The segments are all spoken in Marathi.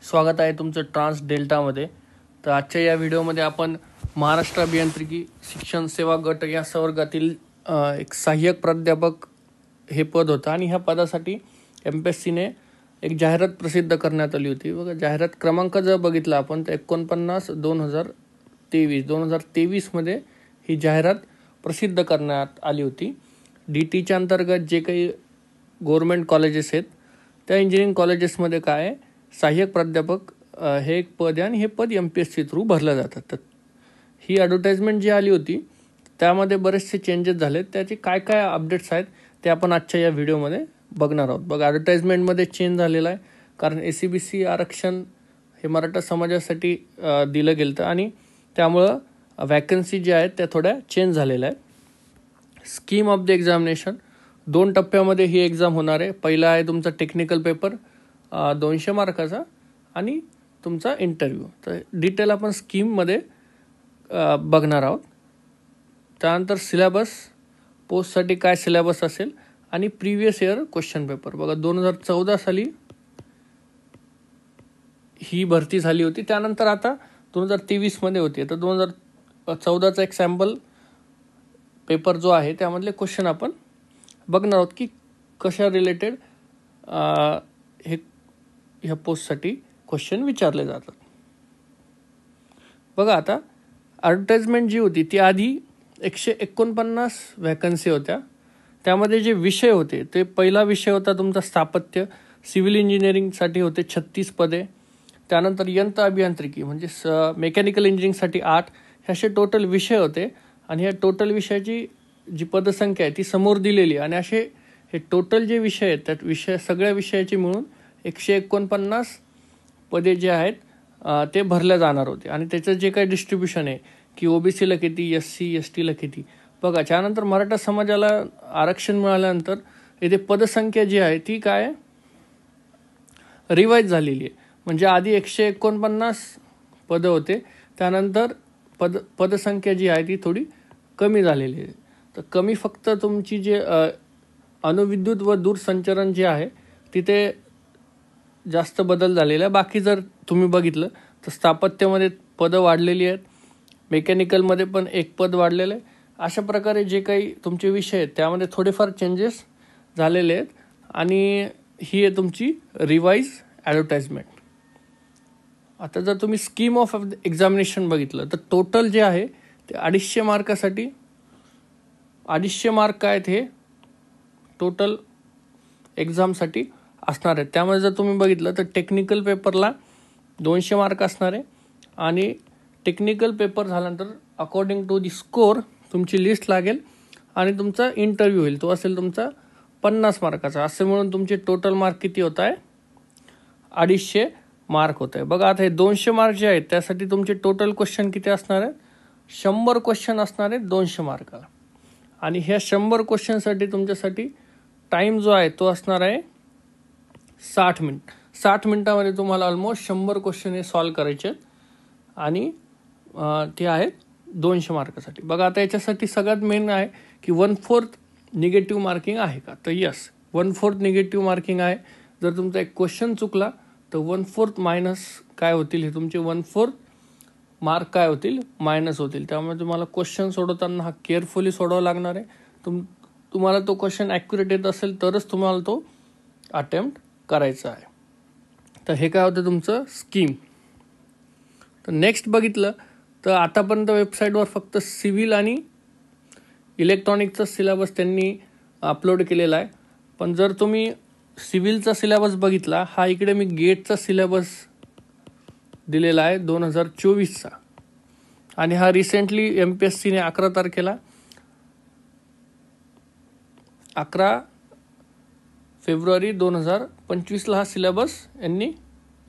स्वागत आहे तुमचं ट्रान्स डेल्टामध्ये. तर आजच्या या व्हिडिओमध्ये आपण महाराष्ट्र अभियांत्रिकी शिक्षण सेवा गट या संवर्गातील एक सहाय्यक प्राध्यापक हे पद होतं आणि ह्या पदासाठी MPSCने एक जाहिरात प्रसिद्ध करण्यात आली होती. बघा, जाहिरात क्रमांक जर बघितला आपण तर 49/2023 ही जाहिरात प्रसिद्ध करण्यात आली होती. DTच्या अंतर्गत जे काही गव्हर्मेंट कॉलेजेस आहेत त्या इंजिनिअरिंग कॉलेजेसमध्ये काय आहे, सहाय्यक प्राध्यापक हे एक पद आहे आणि हे पद MPSC थ्रू भरलं जातं. तर ही ॲडव्हर्टाईजमेंट जी आली होती त्यामध्ये बरेचसे चेंजेस झाले. त्याचे काय काय अपडेट्स आहेत ते आपण आजच्या या व्हिडिओमध्ये बघणार आहोत. बघा, ॲडव्हर्टाईजमेंटमध्ये चेंज झालेला आहे कारण SCBC आरक्षण हे मराठा समाजासाठी दिलं गेलं आणि त्यामुळं वॅकन्सी ज्या आहेत त्या थोड्या चेंज झालेल्या आहेत. स्कीम ऑफ द एक्झामिनेशन 2 टप्प्यामध्ये ही एक्झाम होणार आहे. पहिला आहे तुमचा टेक्निकल पेपर 200 मार्काचा आणि तुमचा इंटरव्ह्यू. तर डिटेल आपण स्कीममध्ये बघणार आहोत. त्यानंतर सिलेबस, पोस्टसाठी काय सिलेबस असेल आणि प्रिव्हियस इयर क्वेश्चन पेपर. बघा, 2014 साली ही भरती झाली होती, त्यानंतर आता 2023 होती. तर 2014चा एक सॅम्पल पेपर जो आहे त्यामधले क्वेश्चन आपण बघणार आहोत की कशा रिलेटेड ह्या पोस्टसाठी क्वेश्चन विचारले जातात. बघा, आता ॲडव्हर्टाईजमेंट जी होती ती आधी 149 वॅकन्सी होत्या. त्यामध्ये जे विषय होते ते पहिला विषय होता तुमचा स्थापत्य, सिव्हिल इंजिनिअरिंगसाठी होते 36 पदे. त्यानंतर यंत्र अभियांत्रिकी म्हणजे मेकॅनिकल इंजिनिअरिंगसाठी 8 हे असे टोटल विषय होते आणि ह्या टोटल विषयाची जी पदसंख्या आहे ती समोर दिलेली आणि असे हे टोटल जे विषय आहेत त्या सगळ्या विषयाची मिळून 149 पदे जे आहेत ते भरल्या जाणार होते आणि त्याचं जे काही डिस्ट्रीब्युशन आहे की OBCला किती, SC STला किती. बघा, त्यानंतर मराठा समाजाला आरक्षण मिळाल्यानंतर इथे पदसंख्या जी आहे ती काय रिवाईज झालेली आहे. म्हणजे आधी 149 पदं होते, त्यानंतर पदसंख्या जी आहे ती थोडी कमी झालेली आहे. तर कमी फक्त तुमची जे अणुविद्युत व दूरसंचारण जे आहे तिथे जास्त बदल झालेला आहे. बाकी जर तुम्ही बघितलं तर स्थापत्यामध्ये पदं वाढलेली आहेत, मेकॅनिकलमध्ये पण 1 पद वाढलेलं आहे. अशा प्रकारे जे काही तुमचे विषय आहेत त्यामध्ये थोडेफार चेंजेस झालेले आहेत आणि ही आहे तुमची रिवाईज ॲडव्हर्टाईजमेंट. आता जर तुम्ही स्कीम ऑफ एक्झामिनेशन बघितलं तर टोटल जे आहे ते 250 मार्कासाठी 250 मार्क काय आहेत हे टोटल एक्झामसाठी असणार आहेत. त्यामुळे जर तुम्ही बघितलं तर टेक्निकल पेपरला 200 मार्क असणार आहे आणि टेक्निकल पेपर झाल्यानंतर अकॉर्डिंग टू दी स्कोर तुमची लिस्ट लागेल आणि तुमचा इंटरव्ह्यू होईल, तो असेल तुमचा 50 मार्काचा. असे म्हणून तुमचे टोटल मार्क किती होत आहे, 250 मार्क होत आहे. बघा, आता हे 200 मार्क जे आहेत त्यासाठी तुमचे टोटल क्वेश्चन किती असणार आहेत, 100 क्वेश्चन असणार आहेत 200 मार्काला. आणि ह्या 100 क्वेश्चनसाठी तुमच्यासाठी टाईम जो आहे तो असणार आहे 60 मिनिट. 60 मिनिटामध्ये तुम्हाला ऑलमोस्ट 100 क्वेश्चन हे सॉल्व करायचे आहेत आणि ते आहेत 200 मार्कासाठी. बघा, आता याच्यासाठी सगळ्यात मेन आहे की 1/4 निगेटिव्ह मार्किंग आहे का, तर यस, 1/4 निगेटिव्ह मार्किंग आहे. जर तुमचा एक क्वेश्चन चुकला तर 1/4 मायनस काय होतील, हे तुमचे 1/4 मार्क काय होतील, मायनस होतील. त्यामुळे तुम्हाला क्वेश्चन सोडवताना हा केअरफुली सोडावा लागणार आहे. तुम्हाला तो क्वेश्चन ॲक्युरेट येत असेल तरच तुम्हाला तो अटेम्प्ट करायचा आहे. तर हे काय होतं तुमचं स्कीम. तर नेक्स्ट बघितलं तर आतापर्यंत वेबसाईटवर फक्त सिव्हिल आणि इलेक्ट्रॉनिकचा सिलेबस त्यांनी अपलोड केलेला आहे. पण जर तुम्ही सिव्हिलचा सिलेबस बघितला, हा इकडे मी गेटचा सिलेबस दिलेला आहे 2024चा आणि हा रिसेंटली MPSCने 11 तारखेला 11 फेब्रुवारी 2025ला हा सिलेबस यांनी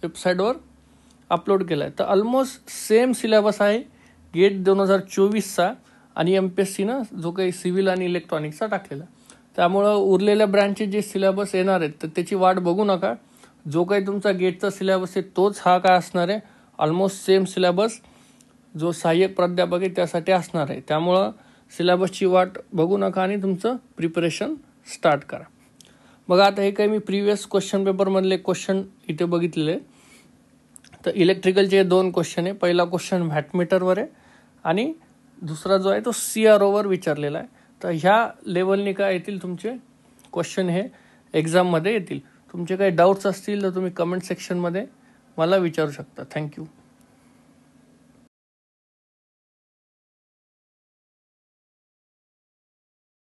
वेबसाईटवर अपलोड केला आहे. तर ऑलमोस्ट सेम सिलेबस आहे गेट 2024चा आणि MPSCनं जो काही सिव्हिल आणि इलेक्ट्रॉनिक्सचा टाकलेला. त्यामुळं उरलेल्या ब्रँचचे जे सिलेबस येणार आहेत तर त्याची वाट बघू नका. जो काही तुमचा गेटचा सिलेबस आहे तोच हा काय असणार आहे, ऑलमोस्ट सेम सिलेबस जो सहाय्यक प्राध्यापक आहे त्यासाठी असणार आहे. त्यामुळं सिलेबसची वाट बघू नका आणि तुमचं प्रिपरेशन स्टार्ट करा. बघा, आता हे काही मी प्रिव्हियस क्वेश्चन पेपरमधले क्वेश्चन इथे बघितलेले. तर इलेक्ट्रिकलचे 2 क्वेश्चन आहे. पहिला क्वेश्चन व्हॅटमीटरवर आहे आणि दुसरा जो आहे तो CROवर विचारलेला आहे. तर ह्या लेवलने काय येतील तुमचे क्वेश्चन हे एक्झाममध्ये येतील. तुमचे काही डाऊट्स असतील तर तुम्ही कमेंट सेक्शनमध्ये मला विचारू शकता. थँक्यू.